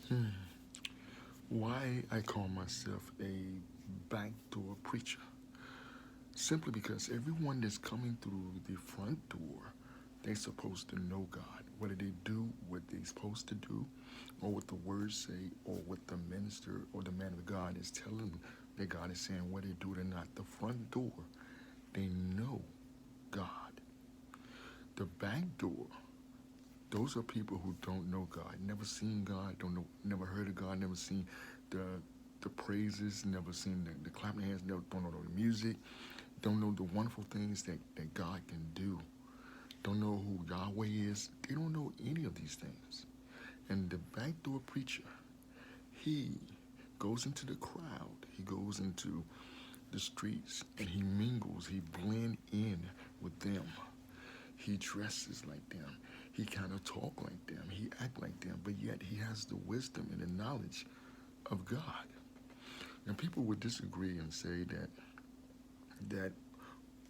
Hmm. Why I call myself a backdoor preacher? Simply because everyone that's coming through the front door, they're supposed to know God. Whether they do what they're supposed to do, or what the words say, or what the minister or the man of God is telling them that God is saying, whether they do it or not, the front door, they know God. The back door, those are people who don't know God, never seen God, don't know, never heard of God, never seen the the praises, never seen the clapping hands, never don't know the music, don't know the wonderful things that God can do, don't know who Yahweh is. They don't know any of these things. And the backdoor preacher, he goes into the crowd, he goes into the streets, and he mingles, he blend in with them. He dresses like them. He kind of talk like them. He act like them, but yet he has the wisdom and the knowledge of God. And people would disagree and say that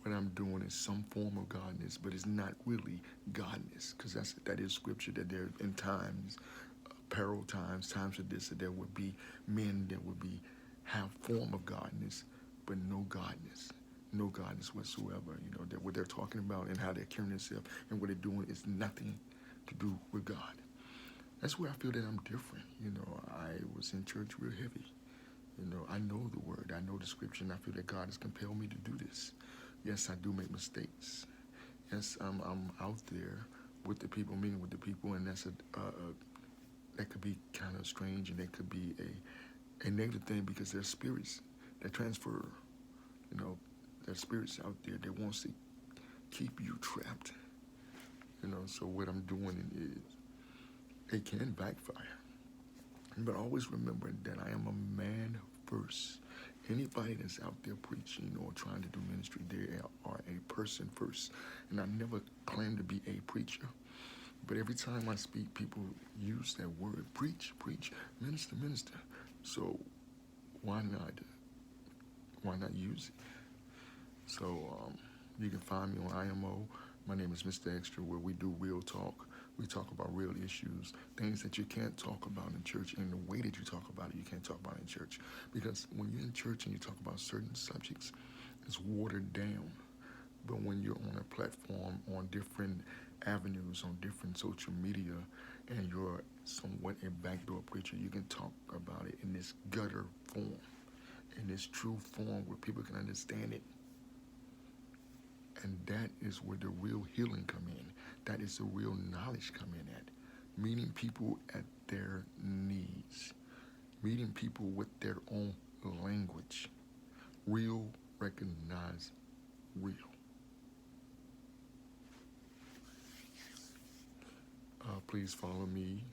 what I'm doing is some form of godness, but it's not really godness, because that is scripture that there in times, peril times, times of this, that there would be men that would be have form of godness, but no godness, no godness whatsoever. You know that what they're talking about and how they're carrying themselves and what they're doing is nothing to do with God. That's where I feel that I'm different. You know, I was in church real heavy. You know, I know the word, I know the scripture, and I feel that God has compelled me to do this. Yes, I do make mistakes. Yes, I'm out there with the people, meeting with the people, and that could be kind of strange, and that could be a negative thing because there's spirits that transfer. You know, there's spirits out there that wants to keep you trapped. You know, so what I'm doing is it can backfire. But always remember that I am a man first. Anybody that's out there preaching or trying to do ministry, they are a person first. And I never claim to be a preacher. But every time I speak, people use that word, preach, preach, minister, minister. So why not? Why not use it? So you can find me on IMO. My name is Mr. Extra, where we do real talk. We talk about real issues, things that you can't talk about in church, and the way that you talk about it, you can't talk about in church. Because when you're in church and you talk about certain subjects, it's watered down. But when you're on a platform, on different avenues, on different social media, and you're somewhat a backdoor preacher, you can talk about it in this gutter form, in this true form where people can understand it. And that is where the real healing come in. That is the real knowledge come in at. Meeting people at their needs. Meeting people with their own language. Real, recognize real. Please follow me